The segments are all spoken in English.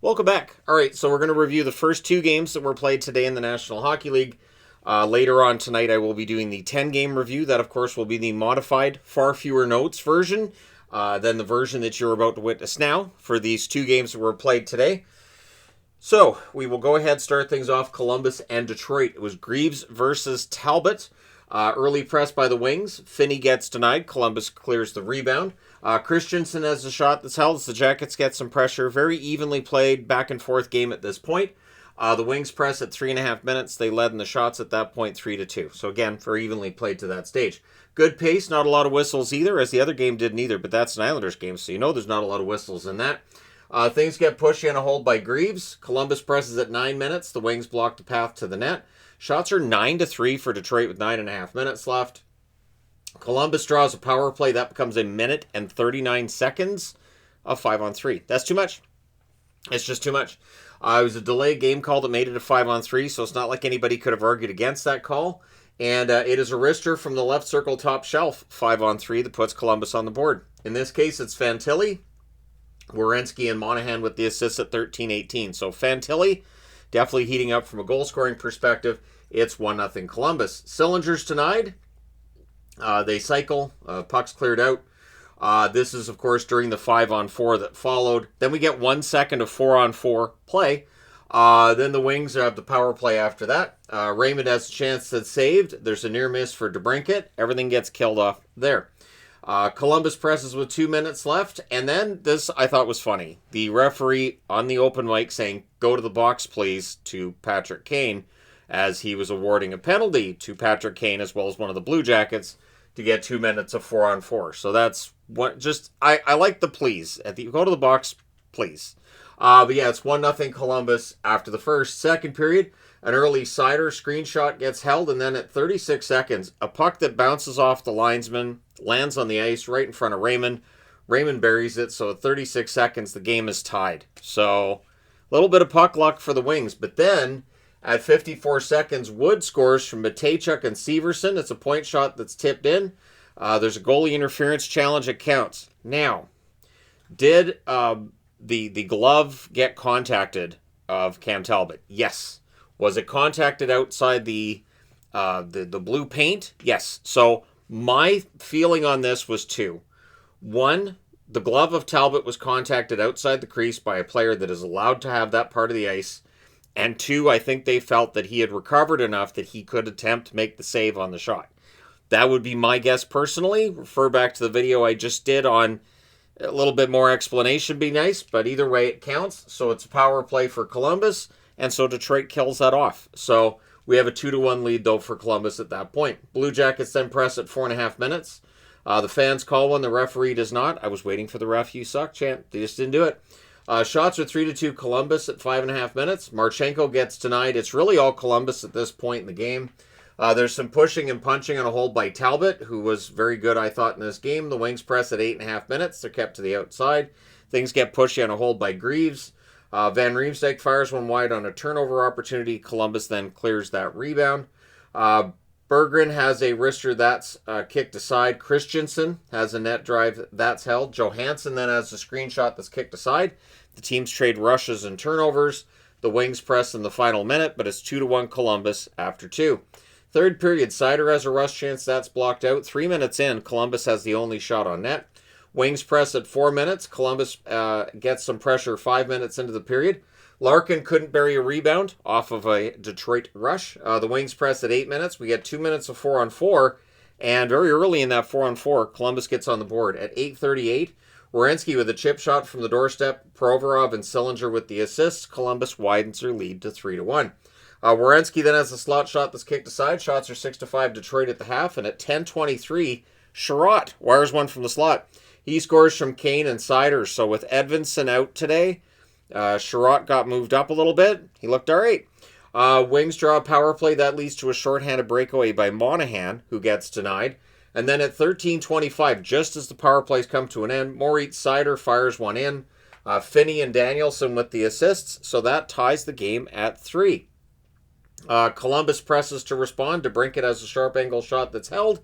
Welcome back. All right, so we're going to review the first two games that were played today in the National Hockey League. Later on tonight, I will be doing the 10-game review. That, of course, will be the modified, far fewer notes version than the version that you're about to witness now for these two games that were played today. So, we will go ahead and start things off. Columbus and Detroit. It was Greaves versus Talbot. Early press by the Wings. Finney gets denied. Columbus clears the rebound. Christensen has a shot that's held as the Jackets get some pressure. Very evenly played, back and forth game at this point. The Wings press at 3.5 minutes. They led in the shots at that point 3-2. So again, very evenly played to that stage. Good pace, not a lot of whistles either, as the other game did neither, but that's an Islanders game, so you know there's not a lot of whistles in that. Things get pushy and a hold by Greaves. Columbus presses at 9 minutes. The Wings block the path to the net. Shots are 9-3 for Detroit with 9.5 minutes left. Columbus draws a power play. That becomes 1 minute and 39 seconds of 5-on-3. That's too much. It's just too much. It was a delayed game call that made it a 5-on-3, so it's not like anybody could have argued against that call. And it is a wrister from the left circle top shelf, 5-on-3, that puts Columbus on the board. In this case, it's Fantilli, Werenski, and Monahan with the assists at 13-18. So Fantilli definitely heating up from a goal-scoring perspective. It's 1-0 Columbus. Cylinders denied. They cycle. Puck's cleared out. This is, of course, during the 5-on-4 that followed. Then we get 1 second of 4-on-4 play. Then the Wings have the power play after that. Raymond has a chance that's saved. There's a near miss for DeBrincat. Everything gets killed off there. Columbus presses with 2 minutes left. And then this I thought was funny. The referee on the open mic saying, "Go to the box, please," to Patrick Kane, as he was awarding a penalty to Patrick Kane as well as one of the Blue Jackets to get 2 minutes of 4-on-4. So that's what I like the please. Go to the box, please. But yeah, it's 1-0 Columbus after the first. Second period, an early Sider screenshot gets held, and then at 36 seconds, a puck that bounces off the linesman lands on the ice right in front of Raymond. Raymond buries it, so at 36 seconds, the game is tied. So a little bit of puck luck for the Wings, but then at 54 seconds, Wood scores from Matejchuk and Severson. It's a point shot that's tipped in. There's a goalie interference challenge. It counts. Now, did the glove get contacted of Cam Talbot? Yes. Was it contacted outside the blue paint? Yes. So my feeling on this was two. One, the glove of Talbot was contacted outside the crease by a player that is allowed to have that part of the ice. And two, I think they felt that he had recovered enough that he could attempt to make the save on the shot. That would be my guess personally. Refer back to the video I just did on a little bit more explanation, be nice. But either way, it counts. So it's a power play for Columbus. And so Detroit kills that off. So we have a 2-1 lead, though, for Columbus at that point. Blue Jackets then press at 4.5 minutes. The fans call one. The referee does not. I was waiting for the ref. You suck, champ. They just didn't do it. Shots are 3-2 Columbus at 5.5 minutes. Marchenko gets denied. It's really all Columbus at this point in the game. There's some pushing and punching on a hold by Talbot, who was very good, I thought, in this game. The Wings press at 8.5 minutes. They're kept to the outside. Things get pushy on a hold by Greaves. Van Riemsdyk fires one wide on a turnover opportunity. Columbus then clears that rebound. Berggren has a wrister that's kicked aside. Christensen has a net drive that's held. Johansson then has a screenshot that's kicked aside. The teams trade rushes and turnovers. The Wings press in the final minute, but it's 2-1 Columbus after 2. Third period, Sider has a rush chance that's blocked out. 3 minutes in, Columbus has the only shot on net. Wings press at 4 minutes. Columbus gets some pressure 5 minutes into the period. Larkin couldn't bury a rebound off of a Detroit rush. The Wings press at 8 minutes. We get 2 minutes of 4-on-4. And very early in that 4-on-4, Columbus gets on the board. At 8:38, Werenski with a chip shot from the doorstep. Provorov and Sillinger with the assists. Columbus widens their lead to 3-1. Werenski then has a slot shot that's kicked aside. Shots are 6-5 Detroit at the half. And at 10:23, Sherratt wires one from the slot. He scores from Kane and Sider. So with Edvinsson out today, Sherratt got moved up a little bit. He looked all right. Wings draw a power play. That leads to a shorthanded breakaway by Monahan, who gets denied. And then at 13:25, just as the power plays come to an end, Moritz Sider fires one in. Finney and Danielson with the assists. So that ties the game at 3. Columbus presses to respond. DeBrincat has a sharp angle shot that's held.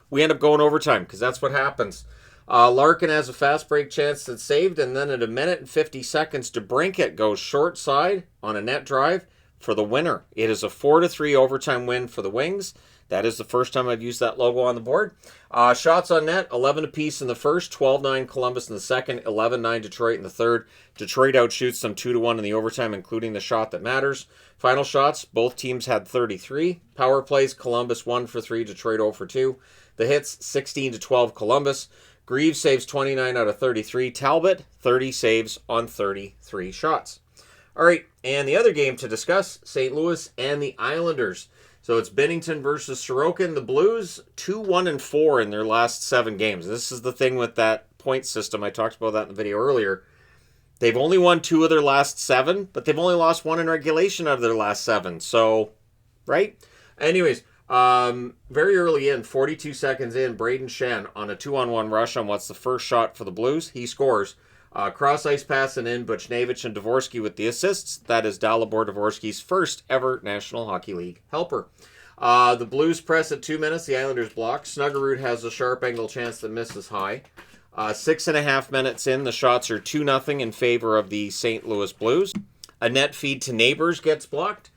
We end up going overtime because that's what happens. Larkin has a fast break chance that's saved, and then at 1:50, DeBrincat goes short side on a net drive for the winner. It is a 4-3 overtime win for the Wings. That is the first time I've used that logo on the board. Shots on net, 11 apiece in the first, 12-9 Columbus in the second, 11-9 Detroit in the third. Detroit outshoots them 2-1 in the overtime, including the shot that matters. Final shots, both teams had 33. Power plays, Columbus 1 for 3, Detroit 0 for 2. The hits, 16-12 Columbus. Greaves saves 29 out of 33. Talbot, 30 saves on 33 shots. All right, and the other game to discuss, St. Louis and the Islanders. So it's Binnington versus Sorokin. The Blues, 2-1-4 in their last 7 games. This is the thing with that point system. I talked about that in the video earlier. They've only won 2 of their last 7, but they've only lost 1 in regulation out of their last 7. So, right? Anyways, very early in, 42 seconds in, Braden Shen on a 2-on-1 rush on what's the first shot for the Blues. He scores. Cross-ice pass and in, Buchnevich and Dvorsky with the assists. That is Dalibor Dvorsky's first ever National Hockey League helper. The Blues press at 2 minutes. The Islanders block. Snuggerud has a sharp angle chance that misses high. 6.5 minutes in, the shots are 2-0 in favor of the St. Louis Blues. A net feed to Neighbors gets blocked.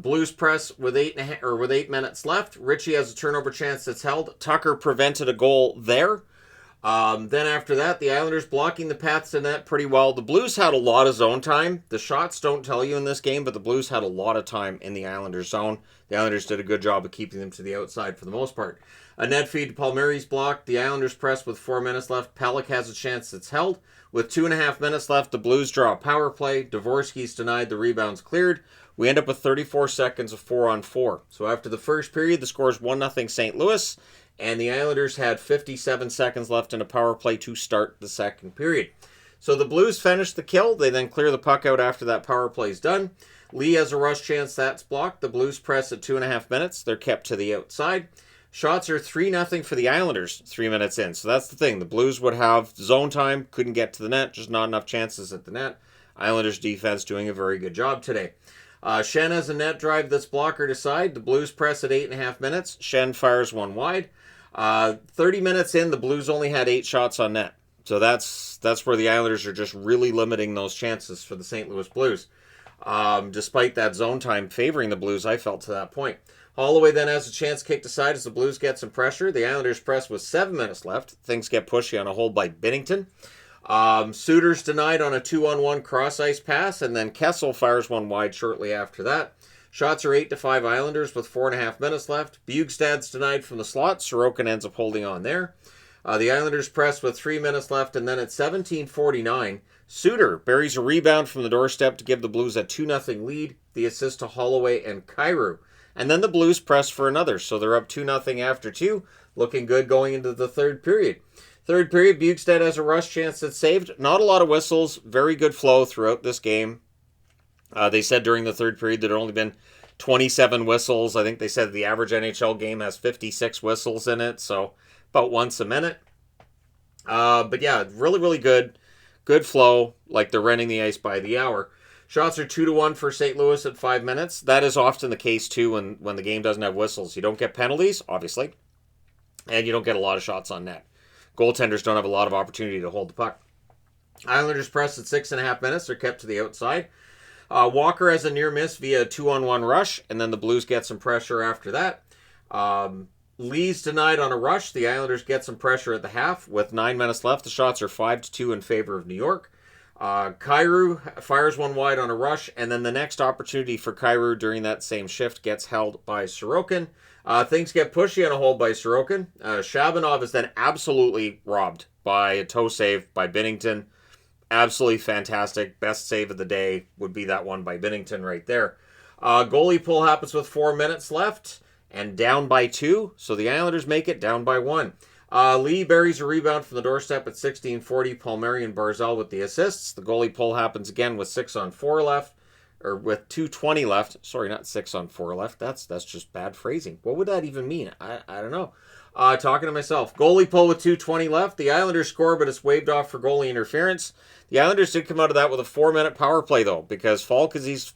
Blues press with 8 minutes left. Ritchie has a turnover chance that's held. Tucker prevented a goal there. Then after that, the Islanders blocking the paths to net pretty well. The Blues had a lot of zone time. The shots don't tell you in this game, but the Blues had a lot of time in the Islanders zone. The Islanders did a good job of keeping them to the outside for the most part. A net feed to Palmieri's blocked. The Islanders press with 4 minutes left. Pelech has a chance that's held. With 2.5 minutes left, the Blues draw a power play. Dvorsky's denied. The rebound's cleared. We end up with 34 seconds of 4-on-4. So after the first period, the score is 1-0 St. Louis. And the Islanders had 57 seconds left in a power play to start the second period. So the Blues finish the kill. They then clear the puck out after that power play is done. Lee has a rush chance that's blocked. The Blues press at 2.5 minutes. They're kept to the outside. Shots are 3-0 for the Islanders 3 minutes in. So that's the thing. The Blues would have zone time, couldn't get to the net, just not enough chances at the net. Islanders defense doing a very good job today. Shen has a net drive that's blocker to side. The Blues press at 8.5 minutes. Shen fires one wide. 30 minutes in, the Blues only had 8 shots on net. So that's where the Islanders are just really limiting those chances for the St. Louis Blues. Despite that zone time favoring the Blues, I felt to that point. Holloway then has a chance kicked aside as the Blues get some pressure. The Islanders press with 7 minutes left. Things get pushy on a hold by Binnington. Suter's denied on a 2-on-1 cross-ice pass, and then Kessel fires one wide shortly after that. Shots are 8-5 Islanders with 4.5 minutes left. Bjugstad's denied from the slot. Sorokin ends up holding on there. The Islanders press with 3 minutes left, and then at 17:49, Suter buries a rebound from the doorstep to give the Blues a 2-0 lead. The assist to Holloway and Kyrou. And then the Blues press for another, so they're up 2-0 after 2. Looking good going into the third period. Third period, Bjugstad has a rush chance that's saved. Not a lot of whistles. Very good flow throughout this game. They said during the third period there had only been 27 whistles. I think they said the average NHL game has 56 whistles in it, so about once a minute. But yeah, really, really good. Good flow, like they're renting the ice by the hour. Shots are 2-1 for St. Louis at 5 minutes. That is often the case, too, when the game doesn't have whistles. You don't get penalties, obviously, and you don't get a lot of shots on net. Goaltenders don't have a lot of opportunity to hold the puck. Islanders press at 6.5 minutes. They're kept to the outside. Walker has a near miss via a 2-on-1 rush, and then the Blues get some pressure after that. Lee's denied on a rush. The Islanders get some pressure at the half. With 9 minutes left, the shots are 5-2 in favor of New York. Kyrou fires one wide on a rush, and then the next opportunity for Kyrou during that same shift gets held by Sorokin. Things get pushy on a hold by Sorokin. Shabanov is then absolutely robbed by a toe save by Binnington. Absolutely fantastic. Best save of the day would be that one by Binnington right there. Goalie pull happens with 4 minutes left and down by 2. So the Islanders make it down by 1. Lee buries a rebound from the doorstep at 16:40. Palmieri and Barzal with the assists. The goalie pull happens again with 6-on-4 left. Or with 2:20 left. Sorry, not 6-on-4 left. That's just bad phrasing. What would that even mean? I don't know. Talking to myself. Goalie pull with 2:20 left. The Islanders score, but it's waved off for goalie interference. The Islanders did come out of that with a 4-minute power play, though, because Falk, as he's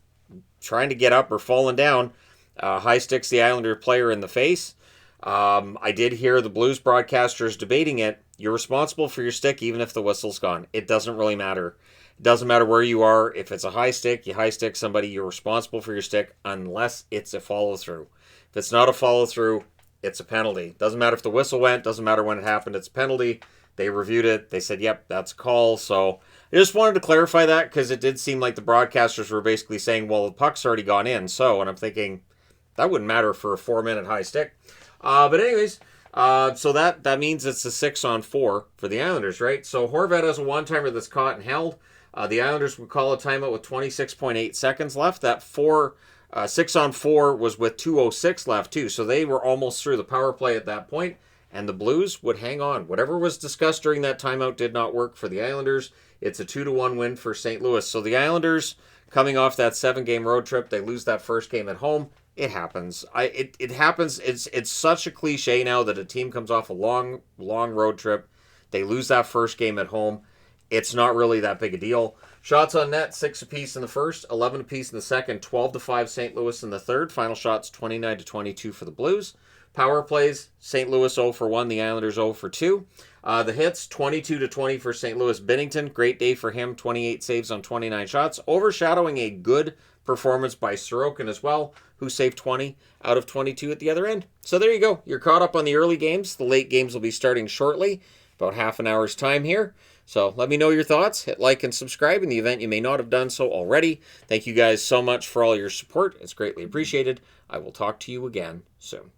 trying to get up or falling down, high sticks the Islander player in the face. I did hear the Blues broadcasters debating it. You're responsible for your stick even if the whistle's gone. It doesn't really matter. It doesn't matter where you are. If it's a high stick, you high stick somebody, you're responsible for your stick unless it's a follow-through. If it's not a follow-through, it's a penalty. Doesn't matter if the whistle went, doesn't matter when it happened, it's a penalty. They reviewed it. They said, yep, that's a call. So I just wanted to clarify that because it did seem like the broadcasters were basically saying, well, the puck's already gone in. So, and I'm thinking, that wouldn't matter for a 4-minute high stick. But anyways, so that means it's a 6-on-4 for the Islanders, right? So Horvat has a one-timer that's caught and held. The Islanders would call a timeout with 26.8 seconds left. That 6-on-4 was with 2:06 left too. So they were almost through the power play at that point. And the Blues would hang on. Whatever was discussed during that timeout did not work for the Islanders. It's a 2-1 win for St. Louis. So the Islanders, coming off that 7-game road trip, they lose that first game at home. It happens. It happens. It's such a cliche now that a team comes off a long road trip. They lose that first game at home. It's not really that big a deal. Shots on net, 6 apiece in the first, 11 apiece in the second, 12-5 St. Louis in the third. Final shots, 29-22 for the Blues. Power plays, St. Louis 0 for 1, the Islanders 0 for 2. The hits, 22-20 for St. Louis. Binnington, great day for him, 28 saves on 29 shots, overshadowing a good performance by Sorokin as well, who saved 20 out of 22 at the other end. So there you go. You're caught up on the early games. The late games will be starting shortly, about half an hour's time here. So let me know your thoughts. Hit like and subscribe in the event you may not have done so already. Thank you guys so much for all your support. It's greatly appreciated. I will talk to you again soon.